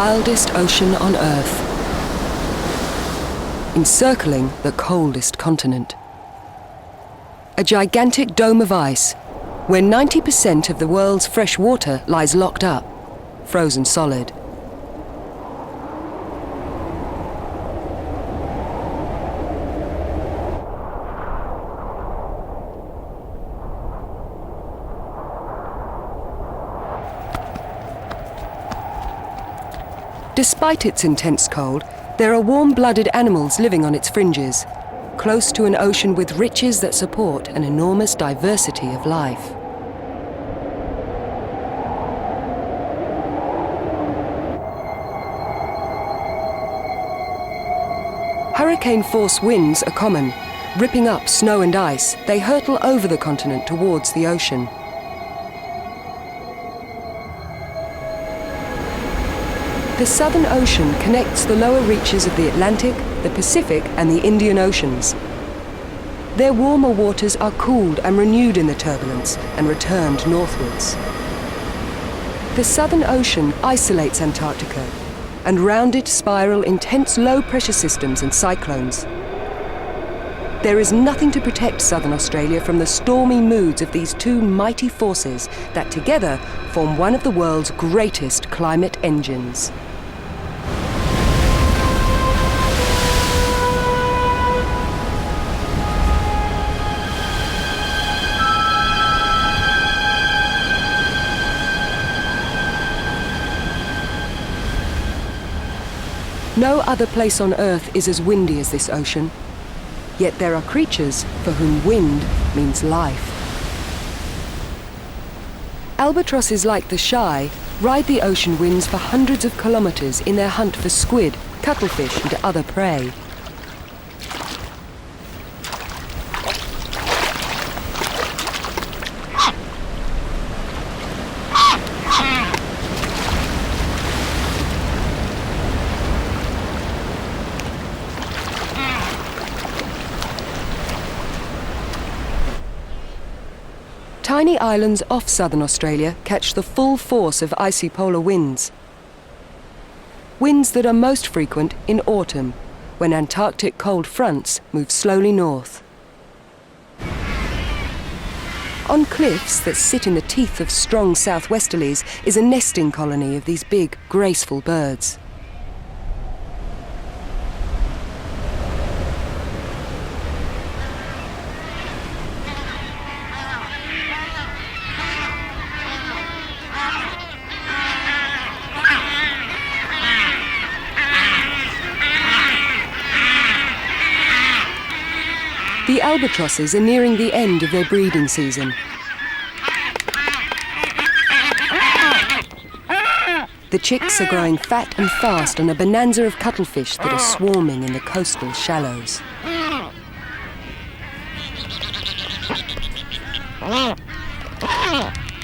wildest ocean on Earth, encircling the coldest continent. A gigantic dome of ice, where 90% of the world's fresh water lies locked up, frozen solid. Despite its intense cold, there are warm-blooded animals living on its fringes, close to an ocean with riches that support an enormous diversity of life. Hurricane-force winds are common. Ripping up snow and ice, they hurtle over the continent towards the ocean. The Southern Ocean connects the lower reaches of the Atlantic, the Pacific, and the Indian Oceans. Their warmer waters are cooled and renewed in the turbulence and returned northwards. The Southern Ocean isolates Antarctica, and round it spiral intense low-pressure systems and cyclones. There is nothing to protect Southern Australia from the stormy moods of these two mighty forces that together form one of the world's greatest climate engines. No other place on Earth is as windy as this ocean. Yet there are creatures for whom wind means life. Albatrosses like the Shy ride the ocean winds for hundreds of kilometers in their hunt for squid, cuttlefish, and other prey. Tiny islands off southern Australia catch the full force of icy polar winds. Winds that are most frequent in autumn, when Antarctic cold fronts move slowly north. On cliffs that sit in the teeth of strong southwesterlies is a nesting colony of these big, graceful birds. The albatrosses are nearing the end of their breeding season. The chicks are growing fat and fast on a bonanza of cuttlefish that are swarming in the coastal shallows.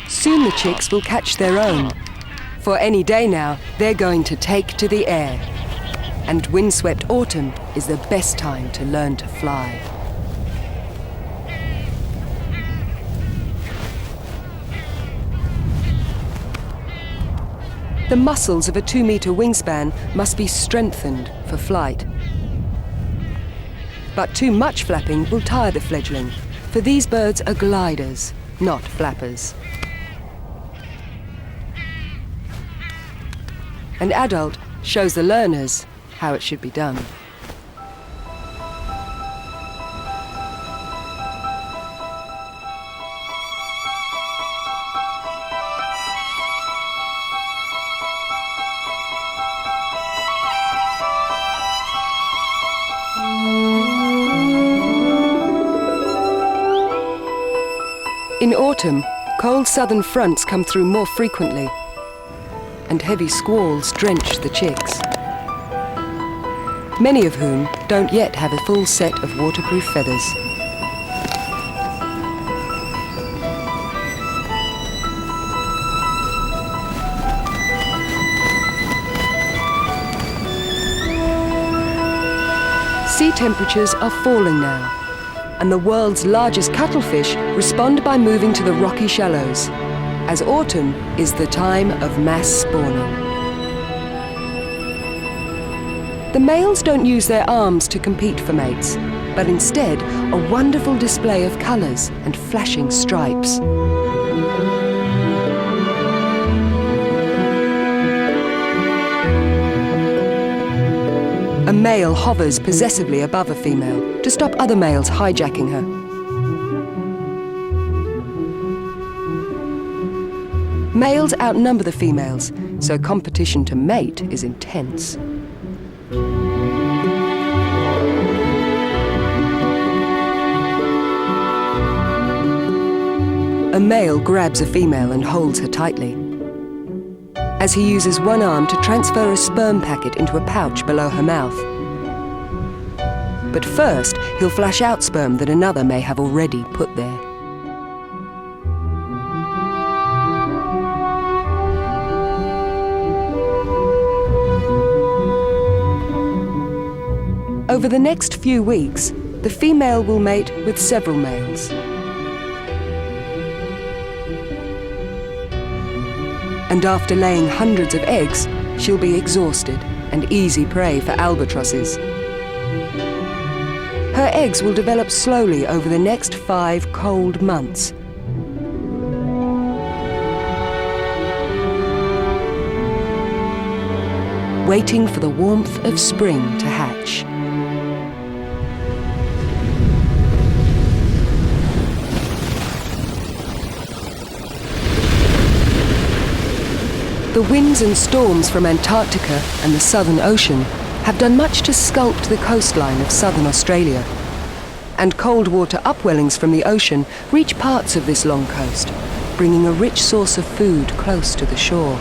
Soon the chicks will catch their own. For any day now, they're going to take to the air. And windswept autumn is the best time to learn to fly. The muscles of a 2-meter wingspan must be strengthened for flight. But too much flapping will tire the fledgling, for these birds are gliders, not flappers. An adult shows the learners how it should be done. In autumn, cold southern fronts come through more frequently, and heavy squalls drench the chicks, many of whom don't yet have a full set of waterproof feathers. Sea temperatures are falling now, and the world's largest cuttlefish respond by moving to the rocky shallows, as autumn is the time of mass spawning. The males don't use their arms to compete for mates, but instead a wonderful display of colours and flashing stripes. A male hovers possessively above a female to stop other males hijacking her. Males outnumber the females, so competition to mate is intense. A male grabs a female and holds her tightly, as he uses one arm to transfer a sperm packet into a pouch below her mouth. But first, he'll flash out sperm that another may have already put there. Over the next few weeks, the female will mate with several males. And after laying hundreds of eggs, she'll be exhausted and easy prey for albatrosses. Her eggs will develop slowly over the next 5 cold months. Waiting for the warmth of spring to hatch. The winds and storms from Antarctica and the Southern Ocean have done much to sculpt the coastline of southern Australia. And cold water upwellings from the ocean reach parts of this long coast, bringing a rich source of food close to the shore.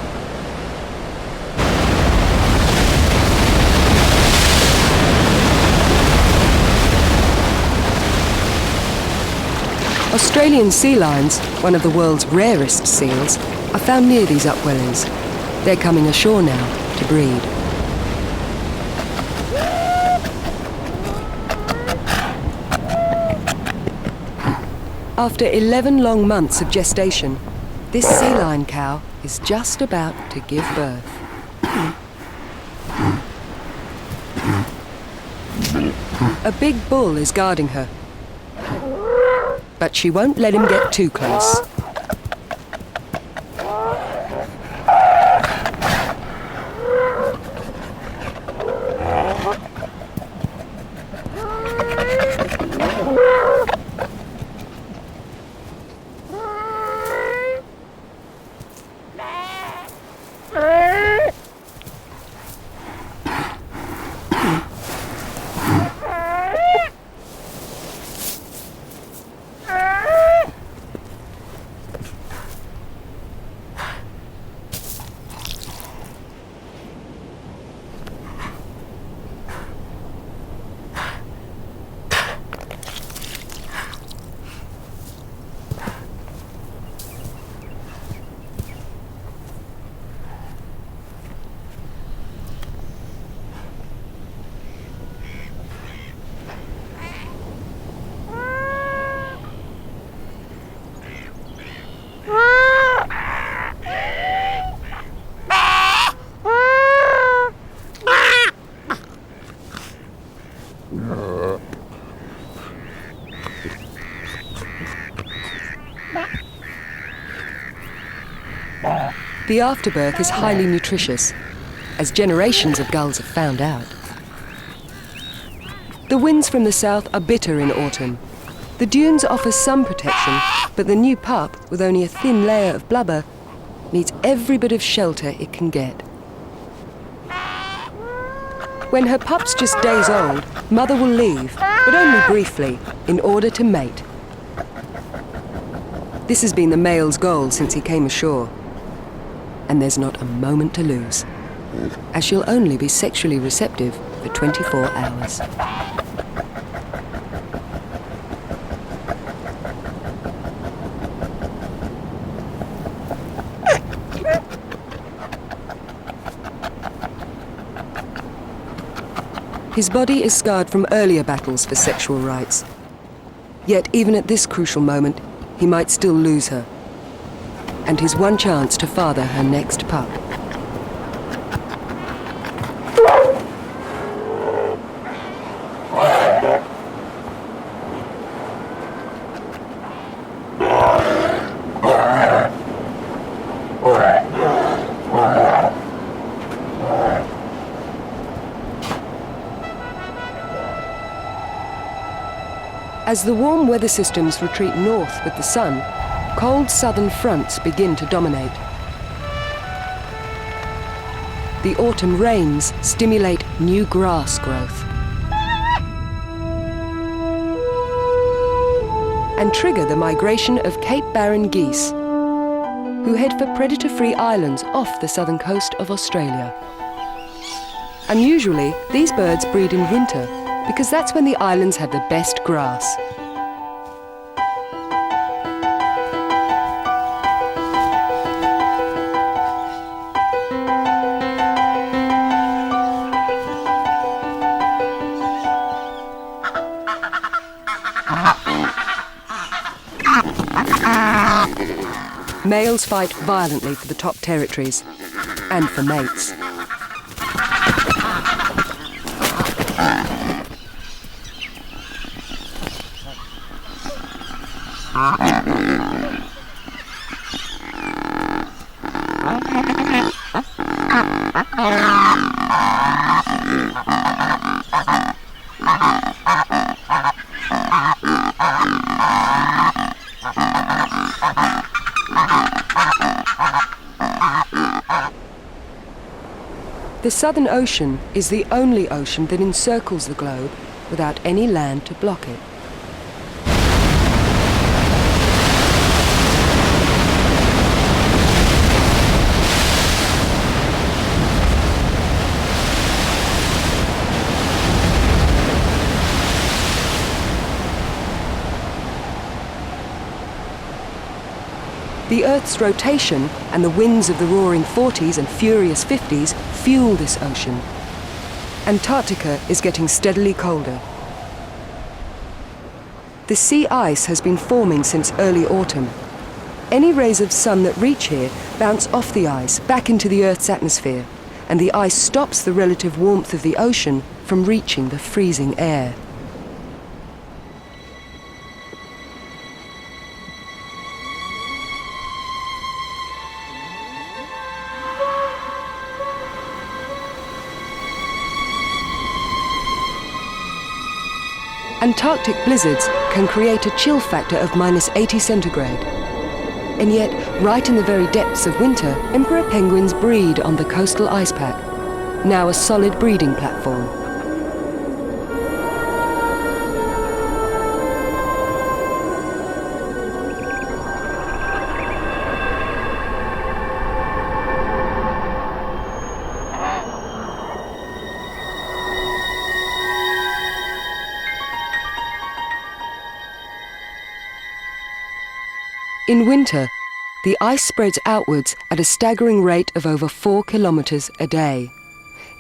Australian sea lions, one of the world's rarest seals, are found near these upwellings. They're coming ashore now to breed. After 11 long months of gestation, this sea lion cow is just about to give birth. A big bull is guarding her, but she won't let him get too close. The afterbirth is highly nutritious, as generations of gulls have found out. The winds from the south are bitter in autumn. The dunes offer some protection, but the new pup, with only a thin layer of blubber, needs every bit of shelter it can get. When her pup's just days old, mother will leave, but only briefly, in order to mate. This has been the male's goal since he came ashore. And there's not a moment to lose, as she'll only be sexually receptive for 24 hours. His body is scarred from earlier battles for sexual rights. Yet even at this crucial moment, he might still lose her, and his one chance to father her next pup. As the warm weather systems retreat north with the sun, cold southern fronts begin to dominate. The autumn rains stimulate new grass growth and trigger the migration of Cape Barren geese, who head for predator-free islands off the southern coast of Australia. Unusually, these birds breed in winter because that's when the islands have the best grass. Males fight violently for the top territories and for mates. The Southern Ocean is the only ocean that encircles the globe without any land to block it. The Earth's rotation and the winds of the roaring 40s and furious 50s fuel this ocean. Antarctica is getting steadily colder. The sea ice has been forming since early autumn. Any rays of sun that reach here bounce off the ice back into the Earth's atmosphere, and the ice stops the relative warmth of the ocean from reaching the freezing air. Antarctic blizzards can create a chill factor of -80 centigrade. And yet, right in the very depths of winter, emperor penguins breed on the coastal ice pack, now a solid breeding platform. In winter, the ice spreads outwards at a staggering rate of over 4 kilometers a day,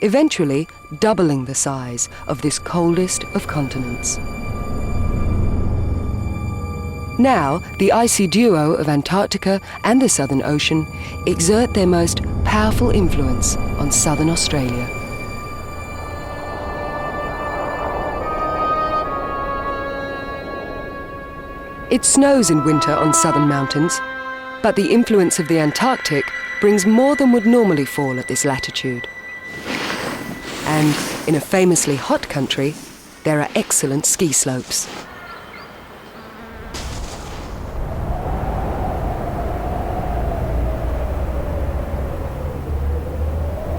eventually doubling the size of this coldest of continents. Now, the icy duo of Antarctica and the Southern Ocean exert their most powerful influence on southern Australia. It snows in winter on southern mountains, but the influence of the Antarctic brings more than would normally fall at this latitude. And in a famously hot country, there are excellent ski slopes.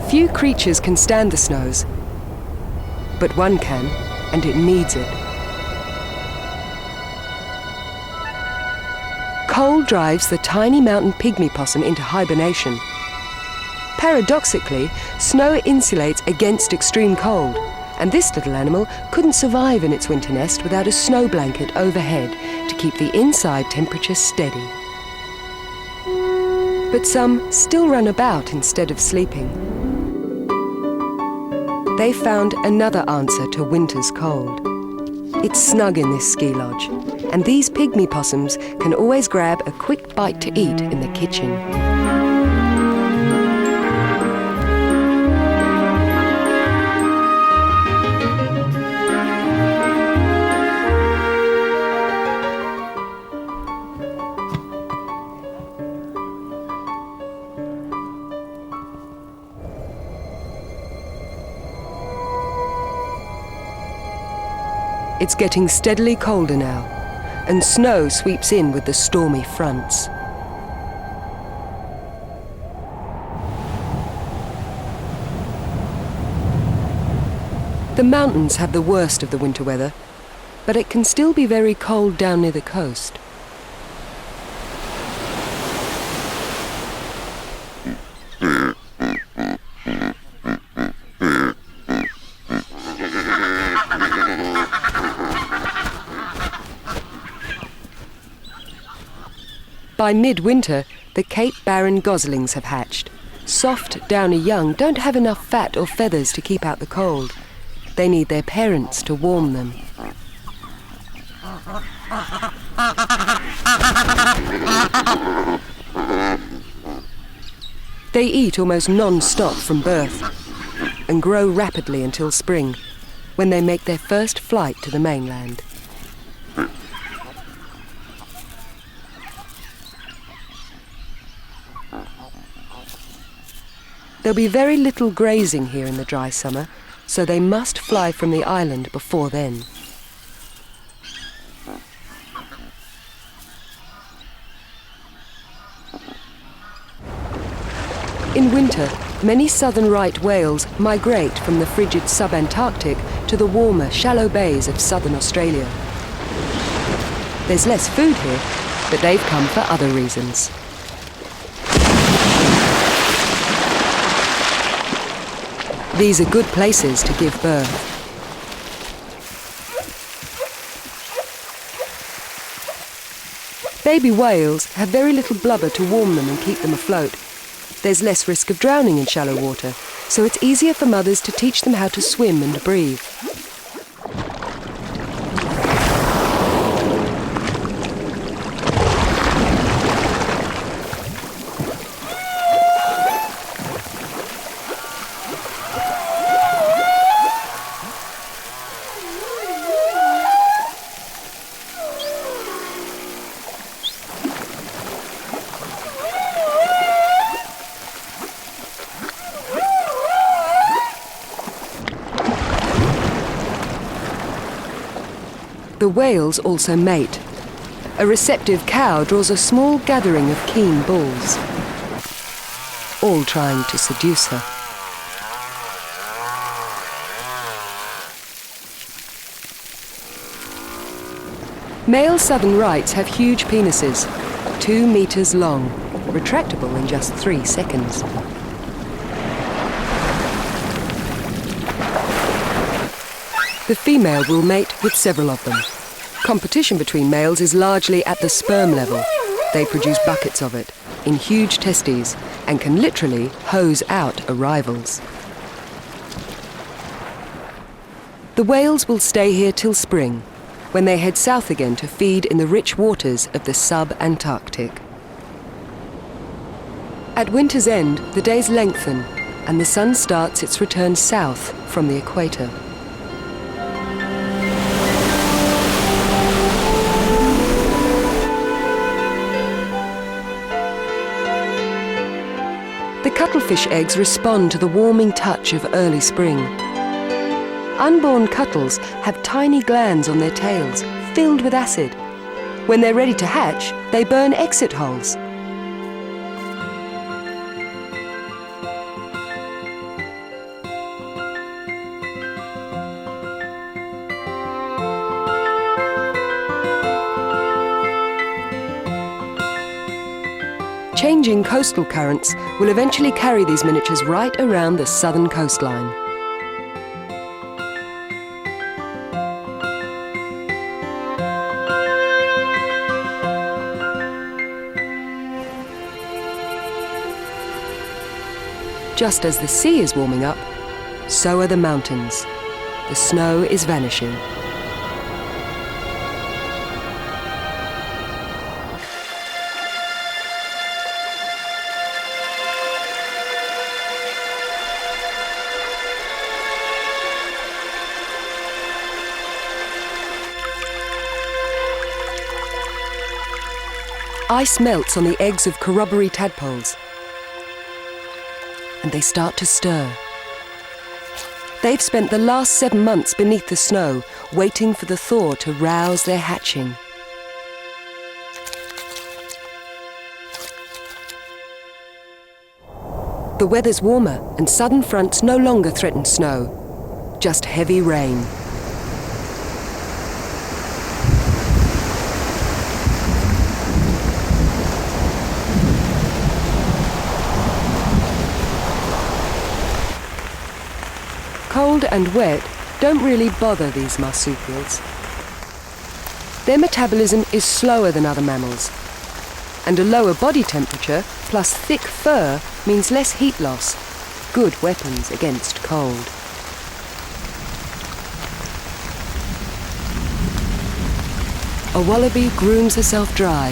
Few creatures can stand the snows, but one can, and it needs it. Cold drives the tiny mountain pygmy possum into hibernation. Paradoxically, snow insulates against extreme cold, and this little animal couldn't survive in its winter nest without a snow blanket overhead to keep the inside temperature steady. But some still run about instead of sleeping. They found another answer to winter's cold. It's snug in this ski lodge, and these pygmy possums can always grab a quick bite to eat in the kitchen. It's getting steadily colder now, and snow sweeps in with the stormy fronts. The mountains have the worst of the winter weather, but it can still be very cold down near the coast. By midwinter, the Cape Barren goslings have hatched. Soft, downy young don't have enough fat or feathers to keep out the cold. They need their parents to warm them. They eat almost non-stop from birth and grow rapidly until spring, when they make their first flight to the mainland. There'll be very little grazing here in the dry summer, so they must fly from the island before then. In winter, many southern right whales migrate from the frigid sub-Antarctic to the warmer, shallow bays of southern Australia. There's less food here, but they've come for other reasons. These are good places to give birth. Baby whales have very little blubber to warm them and keep them afloat. There's less risk of drowning in shallow water, so it's easier for mothers to teach them how to swim and breathe. The whales also mate. A receptive cow draws a small gathering of keen bulls, all trying to seduce her. Male southern rights have huge penises, 2 meters long, retractable in just 3 seconds. The female will mate with several of them. Competition between males is largely at the sperm level. They produce buckets of it, in huge testes, and can literally hose out a rival's. The whales will stay here till spring, when they head south again to feed in the rich waters of the sub-Antarctic. At winter's end, the days lengthen, and the sun starts its return south from the equator. The cuttlefish eggs respond to the warming touch of early spring. Unborn cuttles have tiny glands on their tails, filled with acid. When they're ready to hatch, they burn exit holes. Changing coastal currents will eventually carry these miniatures right around the southern coastline. Just as the sea is warming up, so are the mountains. The snow is vanishing. Ice melts on the eggs of corroboree tadpoles, and they start to stir. They've spent the last 7 months beneath the snow, waiting for the thaw to rouse their hatching. The weather's warmer and southern fronts no longer threaten snow, just heavy rain. Cold and wet don't really bother these marsupials. Their metabolism is slower than other mammals, and a lower body temperature plus thick fur means less heat loss, good weapons against cold. A wallaby grooms herself dry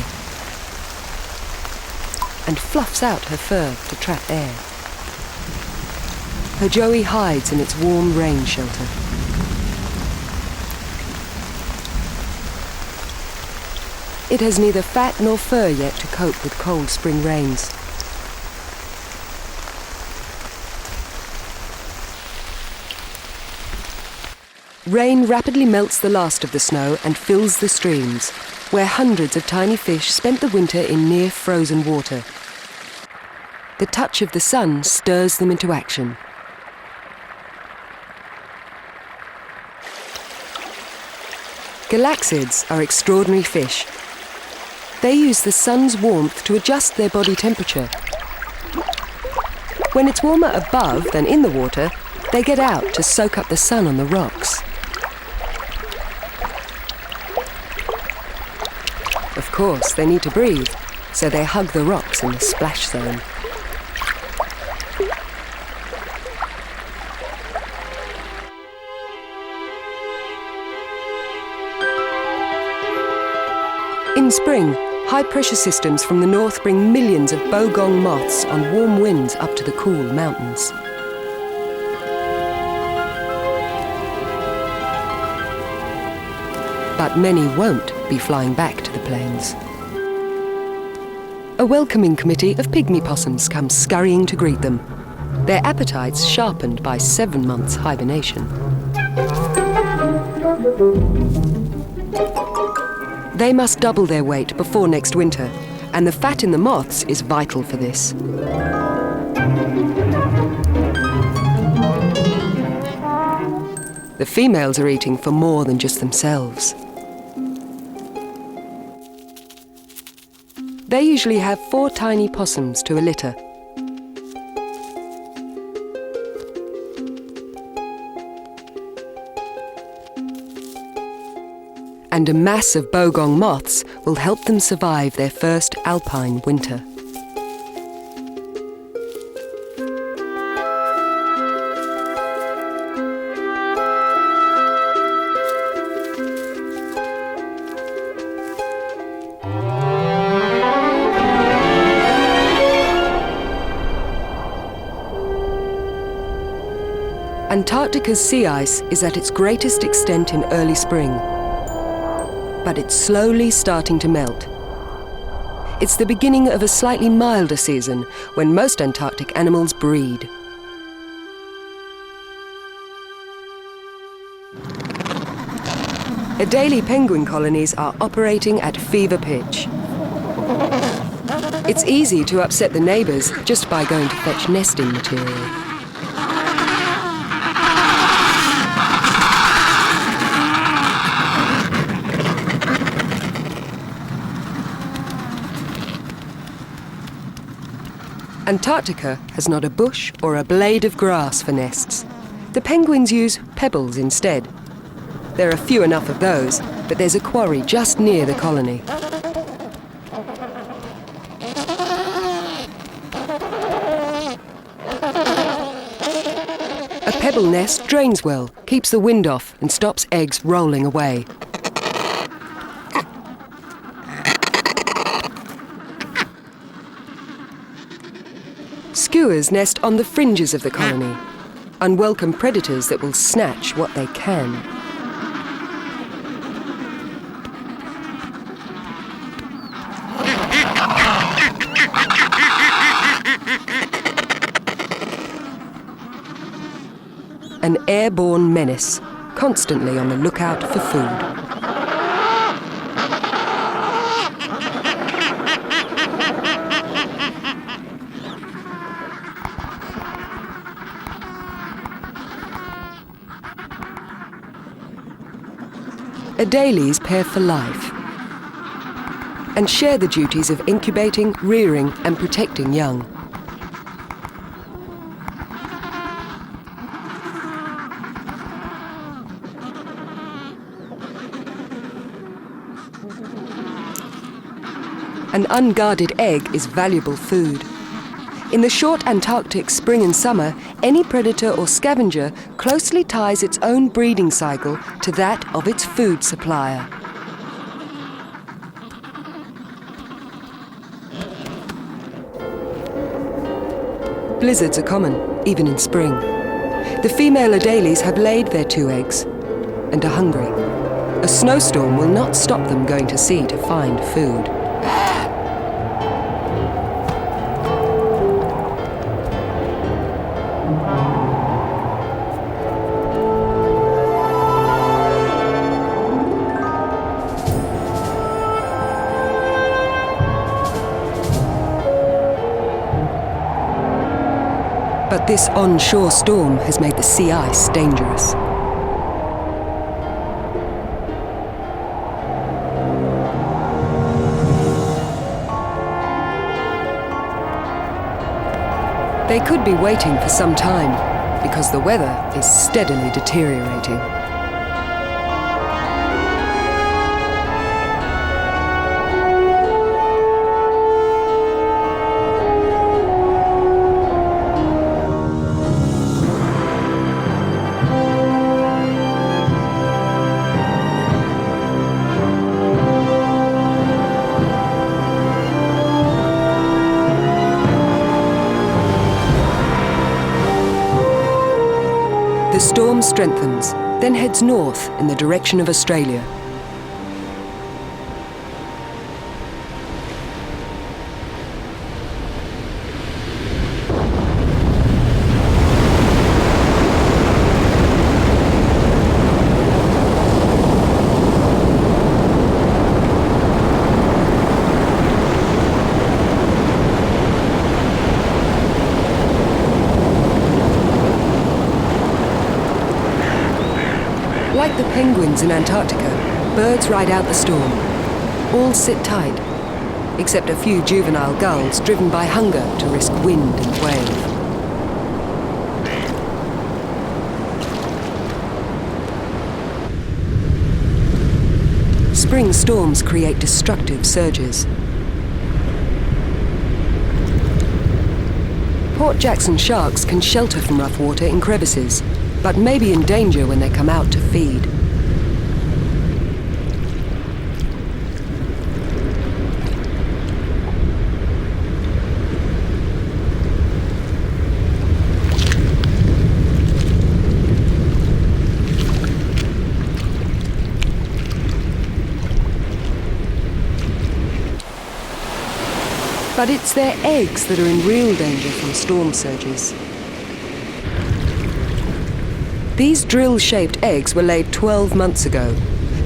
and fluffs out her fur to trap air. Her joey hides in its warm rain shelter. It has neither fat nor fur yet to cope with cold spring rains. Rain rapidly melts the last of the snow and fills the streams, where hundreds of tiny fish spent the winter in near-frozen water. The touch of the sun stirs them into action. Galaxids are extraordinary fish. They use the sun's warmth to adjust their body temperature. When it's warmer above than in the water, they get out to soak up the sun on the rocks. Of course, they need to breathe, so they hug the rocks in the splash zone. In spring, high-pressure systems from the north bring millions of bogong moths on warm winds up to the cool mountains. But many won't be flying back to the plains. A welcoming committee of pygmy possums comes scurrying to greet them, their appetites sharpened by 7 months' hibernation. They must double their weight before next winter, and the fat in the moths is vital for this. The females are eating for more than just themselves. They usually have 4 tiny possums to a litter. And a mass of bogong moths will help them survive their first alpine winter. Antarctica's sea ice is at its greatest extent in early spring, but it's slowly starting to melt. It's the beginning of a slightly milder season when most Antarctic animals breed. Adelie penguin colonies are operating at fever pitch. It's easy to upset the neighbours just by going to fetch nesting material. Antarctica has not a bush or a blade of grass for nests. The penguins use pebbles instead. There are few enough of those, but there's a quarry just near the colony. A pebble nest drains well, keeps the wind off, and stops eggs rolling away. Skuas nest on the fringes of the colony, unwelcome predators that will snatch what they can. an airborne menace, constantly on the lookout for food. Adelies pair for life and share the duties of incubating, rearing and protecting young. An unguarded egg is valuable food. In the short Antarctic spring and summer, any predator or scavenger closely ties its own breeding cycle to that of its food supplier. Blizzards are common, even in spring. The female adelies have laid their 2 eggs and are hungry. A snowstorm will not stop them going to sea to find food. But this onshore storm has made the sea ice dangerous. They could be waiting for some time because the weather is steadily deteriorating. The storm strengthens, then heads north in the direction of Australia. Like the penguins in Antarctica, birds ride out the storm. All sit tight, except a few juvenile gulls driven by hunger to risk wind and wave. Spring storms create destructive surges. Port Jackson sharks can shelter from rough water in crevices, but may be in danger when they come out to feed. But it's their eggs that are in real danger from storm surges. These drill-shaped eggs were laid 12 months ago.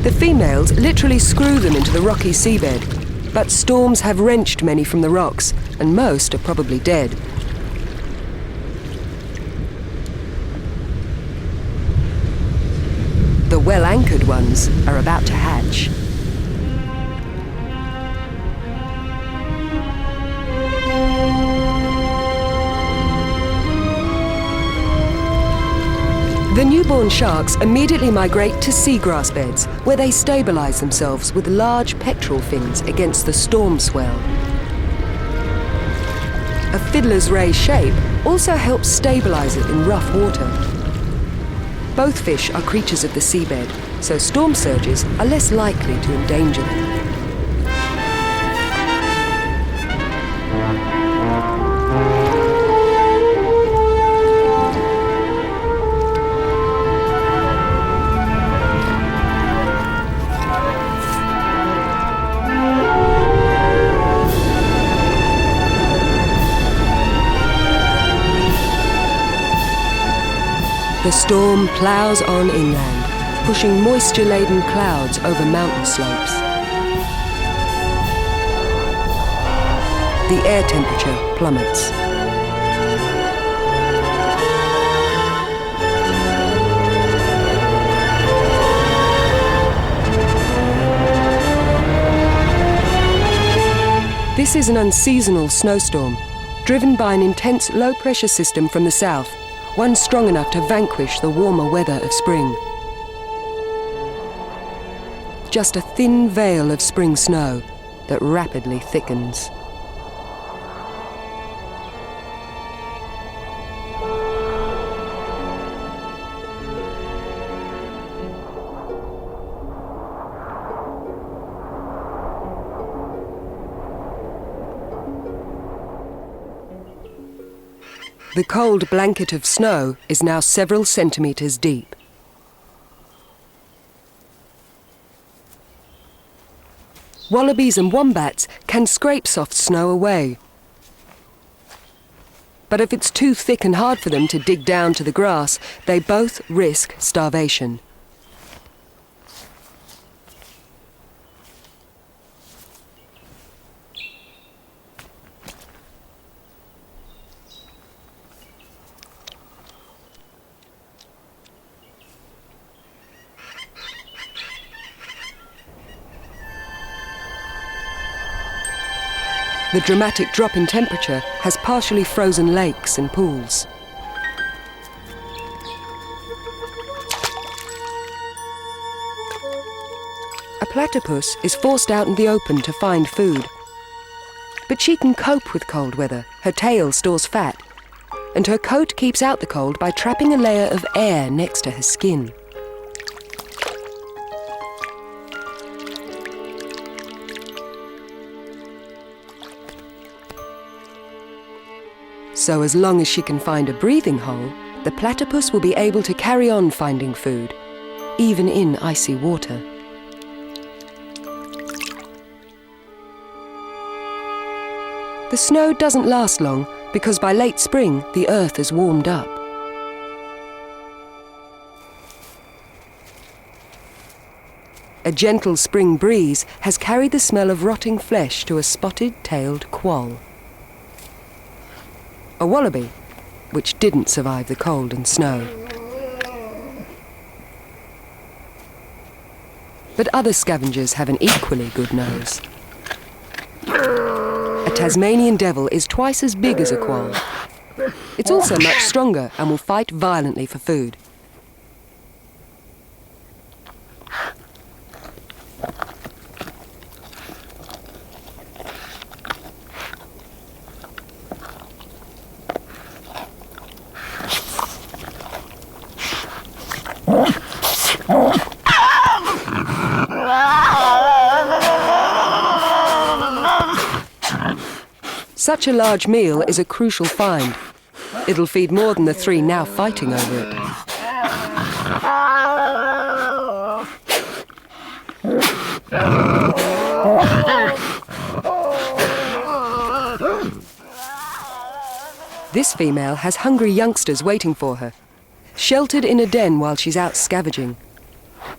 The females literally screw them into the rocky seabed, but storms have wrenched many from the rocks, and most are probably dead. The well-anchored ones are about to hatch. The newborn sharks immediately migrate to seagrass beds, where they stabilize themselves with large pectoral fins against the storm swell. A fiddler's ray shape also helps stabilize it in rough water. Both fish are creatures of the seabed, so storm surges are less likely to endanger them. The storm ploughs on inland, pushing moisture-laden clouds over mountain slopes. The air temperature plummets. This is an unseasonal snowstorm, driven by an intense low-pressure system from the south, one strong enough to vanquish the warmer weather of spring. Just a thin veil of spring snow that rapidly thickens. The cold blanket of snow is now several centimetres deep. Wallabies and wombats can scrape soft snow away. But if it's too thick and hard for them to dig down to the grass, they both risk starvation. The dramatic drop in temperature has partially frozen lakes and pools. A platypus is forced out in the open to find food. But she can cope with cold weather. Her tail stores fat, and her coat keeps out the cold by trapping a layer of air next to her skin. So as long as she can find a breathing hole, the platypus will be able to carry on finding food, even in icy water. The snow doesn't last long because by late spring, the earth has warmed up. A gentle spring breeze has carried the smell of rotting flesh to a spotted-tailed quoll. A wallaby, which didn't survive the cold and snow. But other scavengers have an equally good nose. A Tasmanian devil is twice as big as a quoll. It's also much stronger and will fight violently for food. Such a large meal is a crucial find. It'll feed more than the three now fighting over it. This female has hungry youngsters waiting for her, sheltered in a den while she's out scavenging.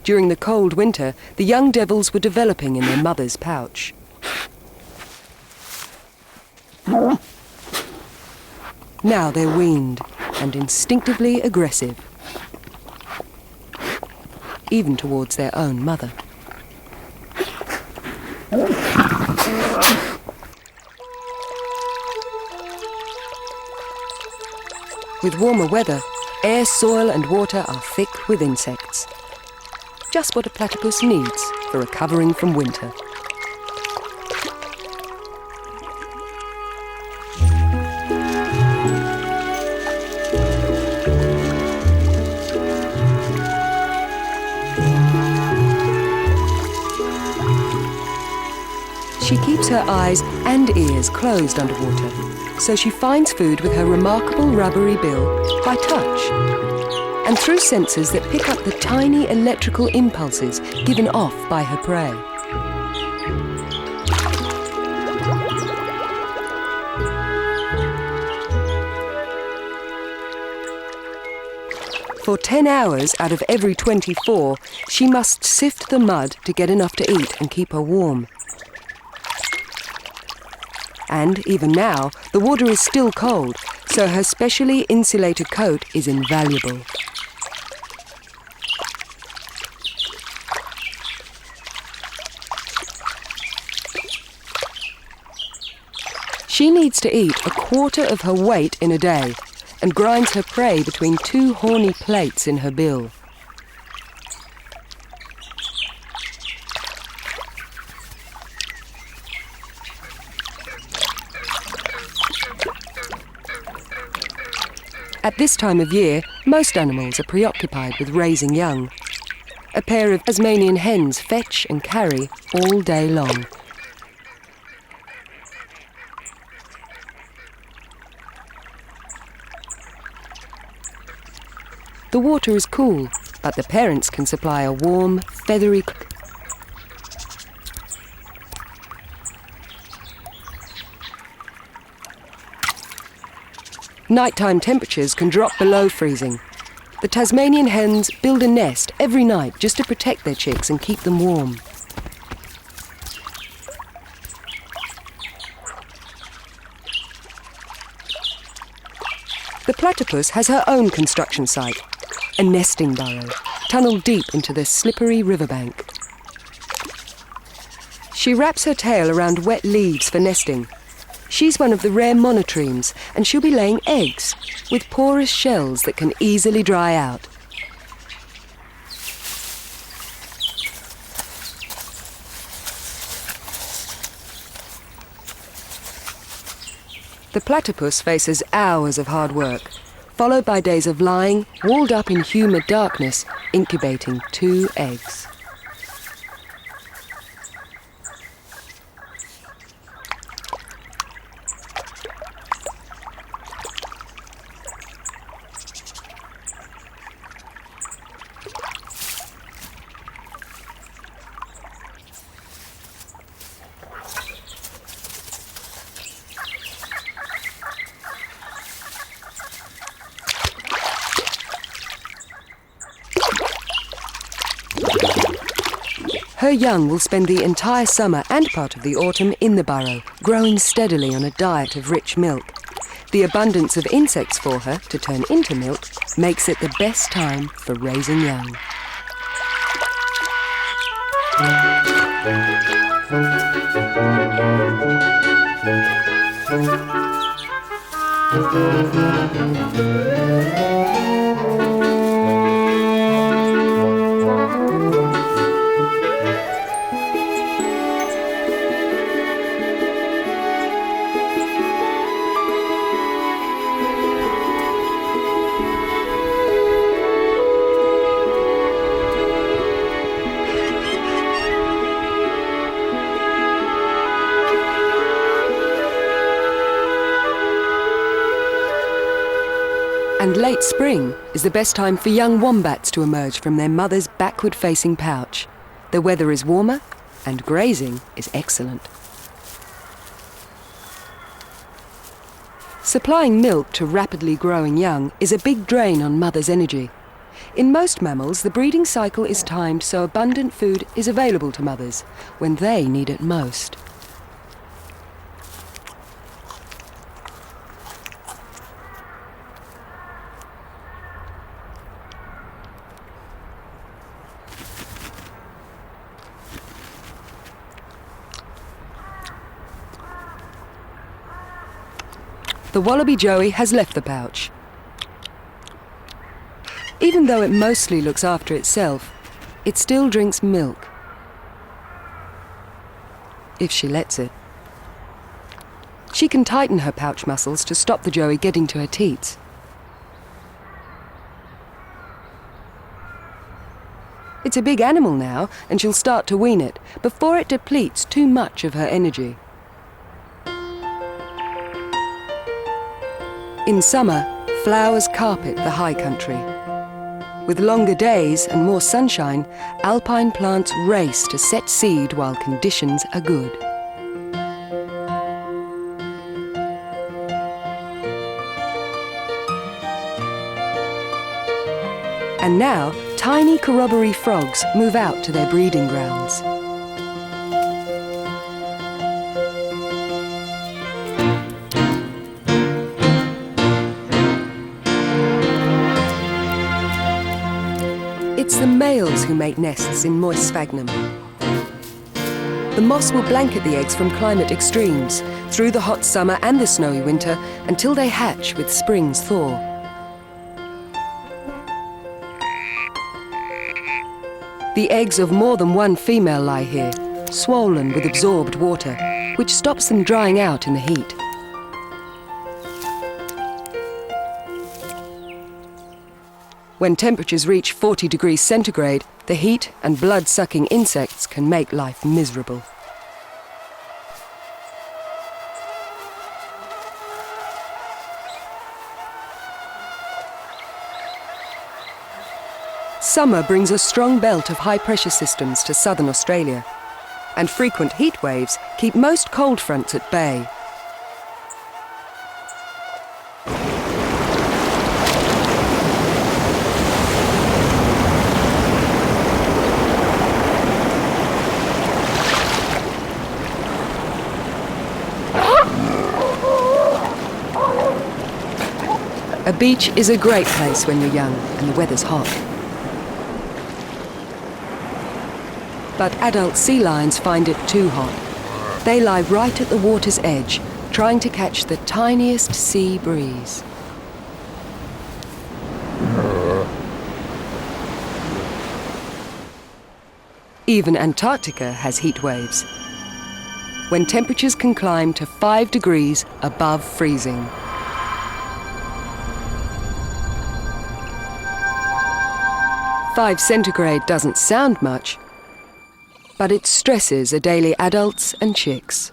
During the cold winter, the young devils were developing in their mother's pouch. Now they're weaned and instinctively aggressive, even towards their own mother. With warmer weather, air, soil and water are thick with insects. Just what a platypus needs for recovering from winter. She keeps her eyes and ears closed underwater, so she finds food with her remarkable rubbery bill by touch, and through sensors that pick up the tiny electrical impulses given off by her prey. For 10 hours out of every 24, she must sift the mud to get enough to eat and keep her warm. And even now, the water is still cold, so her specially insulated coat is invaluable. She needs to eat a quarter of her weight in a day and grinds her prey between two horny plates in her bill. At this time of year, most animals are preoccupied with raising young. A pair of Tasmanian hens fetch and carry all day long. The water is cool, but the parents can supply a warm, feathery... Nighttime temperatures can drop below freezing. The Tasmanian hens build a nest every night just to protect their chicks and keep them warm. The platypus has her own construction site, a nesting burrow, tunneled deep into the slippery riverbank. She wraps her tail around wet leaves for nesting. She's one of the rare monotremes, and she'll be laying eggs with porous shells that can easily dry out. The platypus faces hours of hard work, followed by days of lying, walled up in humid darkness, incubating 2 eggs. Her young will spend the entire summer and part of the autumn in the burrow, growing steadily on a diet of rich milk. The abundance of insects for her to turn into milk makes it the best time for raising young. And late spring is the best time for young wombats to emerge from their mother's backward-facing pouch. The weather is warmer and grazing is excellent. Supplying milk to rapidly growing young is a big drain on mother's energy. In most mammals, the breeding cycle is timed so abundant food is available to mothers when they need it most. The wallaby joey has left the pouch. Even though it mostly looks after itself, it still drinks milk. If she lets it. She can tighten her pouch muscles to stop the joey getting to her teats. It's a big animal now, and she'll start to wean it before it depletes too much of her energy. In summer, flowers carpet the high country. With longer days and more sunshine, alpine plants race to set seed while conditions are good. And now, tiny corroboree frogs move out to their breeding grounds. It's the males who make nests in moist sphagnum. The moss will blanket the eggs from climate extremes, through the hot summer and the snowy winter, until they hatch with spring's thaw. The eggs of more than one female lie here, swollen with absorbed water, which stops them drying out in the heat. When temperatures reach 40 degrees centigrade, the heat and blood-sucking insects can make life miserable. Summer brings a strong belt of high-pressure systems to southern Australia, and frequent heat waves keep most cold fronts at bay. A beach is a great place when you're young and the weather's hot. But adult sea lions find it too hot. They lie right at the water's edge, trying to catch the tiniest sea breeze. Even Antarctica has heat waves, when temperatures can climb to 5 degrees above freezing. Five centigrade doesn't sound much, but it stresses Adelie adults and chicks.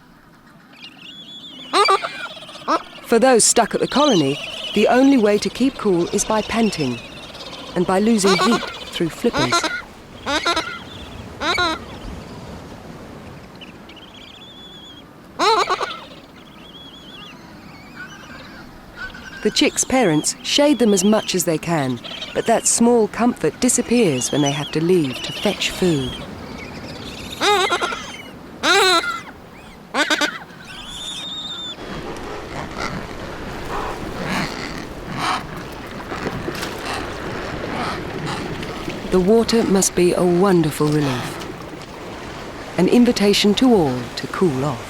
For those stuck at the colony, the only way to keep cool is by panting and by losing heat through flippers. The chicks' parents shade them as much as they can, but that small comfort disappears when they have to leave to fetch food. The water must be a wonderful relief, an invitation to all to cool off.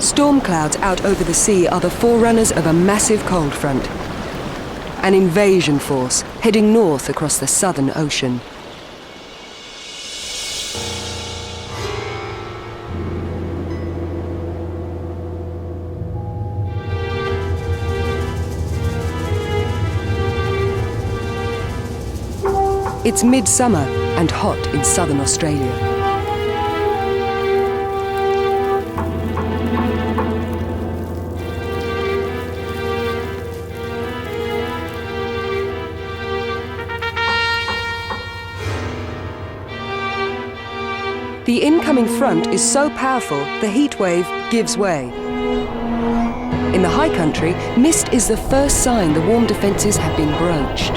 Storm clouds out over the sea are the forerunners of a massive cold front, an invasion force heading north across the Southern Ocean. It's midsummer and hot in southern Australia. The incoming front is so powerful, the heat wave gives way. In the high country, mist is the first sign the warm defences have been broached.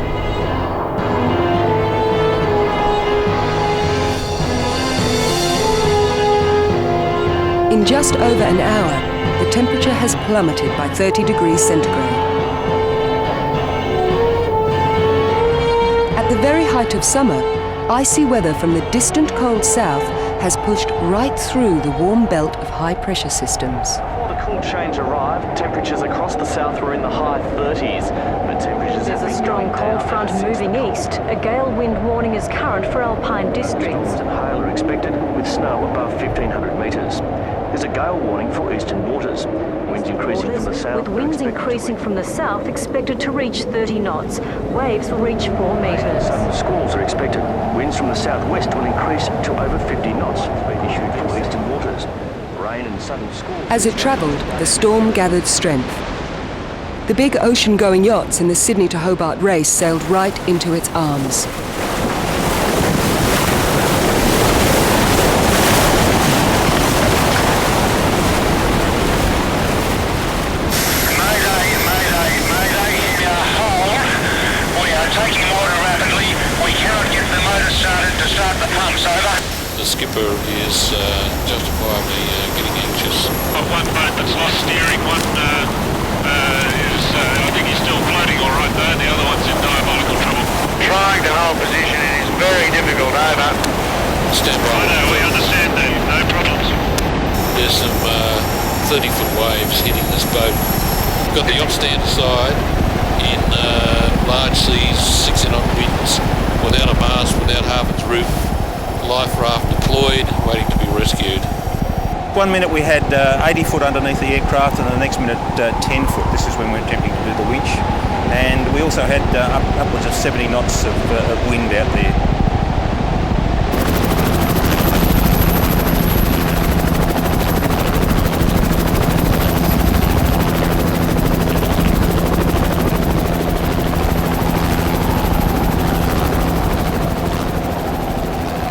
In just over an hour, the temperature has plummeted by 30 degrees centigrade. At the very height of summer, icy weather from the distant cold south has pushed right through the warm belt of high-pressure systems. Before the cool change arrived, temperatures across the south were in the high 30s, but temperatures There's a strong cold front moving east. A gale wind warning is current for alpine districts. Storms and hail are expected, with snow above 1,500 metres. There's a gale warning for eastern waters. Winds increasing from the south. With winds increasing from the south expected to reach 30 knots. Waves will reach 4 metres. Southern squalls are expected. Winds from the southwest will increase to over 50 knots. Being issued for eastern waters. Rain and sudden squalls. As it travelled, the storm gathered strength. The big ocean-going yachts in the Sydney to Hobart race sailed right into its arms. The skipper is justifiably getting anxious. Got one boat that's lost steering, one I think he's still floating all right though, the other one's in diabolical trouble. Trying to hold position, it is very difficult, over. Stand by. I know, we understand that, no problems. There's some 30-foot waves hitting this boat. Got the yacht stand aside in large seas, 60-knot winds, without a mast, without half its roof. Life raft deployed, waiting to be rescued. 1 minute we had 80 foot underneath the aircraft, and the next minute 10 foot. This is when we were attempting to do the winch. And we also had upwards of 70 knots of wind out there.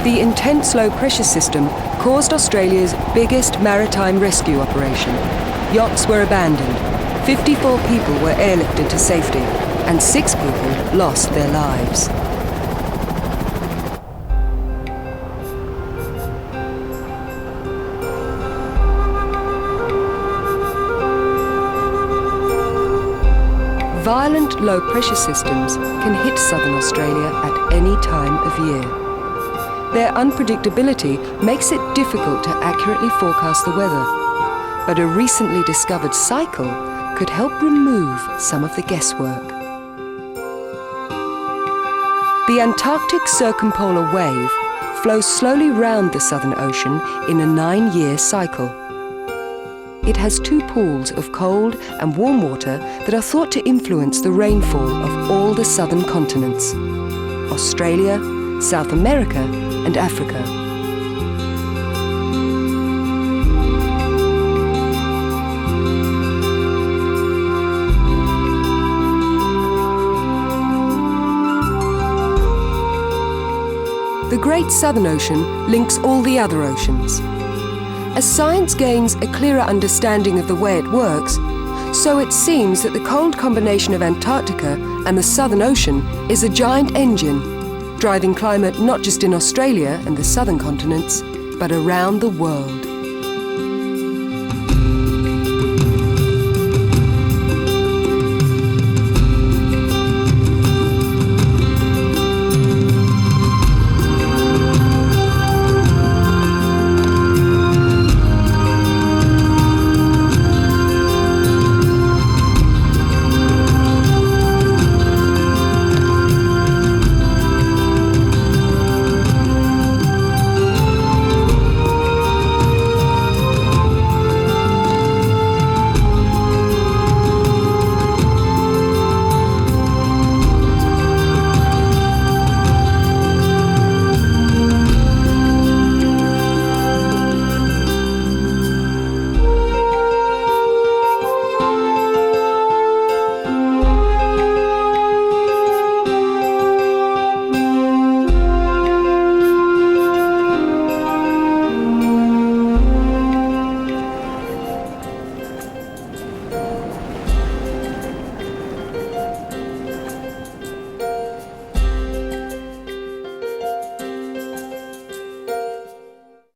The intense low-pressure system caused Australia's biggest maritime rescue operation. Yachts were abandoned, 54 people were airlifted to safety, and 6 people lost their lives. Violent low-pressure systems can hit southern Australia at any time of year. Their unpredictability makes it difficult to accurately forecast the weather, but a recently discovered cycle could help remove some of the guesswork. The Antarctic Circumpolar Wave flows slowly round the Southern Ocean in a 9-year cycle. It has 2 pools of cold and warm water that are thought to influence the rainfall of all the southern continents: Australia, South America, and Africa. The Great Southern Ocean links all the other oceans. As science gains a clearer understanding of the way it works, so it seems that the cold combination of Antarctica and the Southern Ocean is a giant engine, driving climate not just in Australia and the southern continents, but around the world.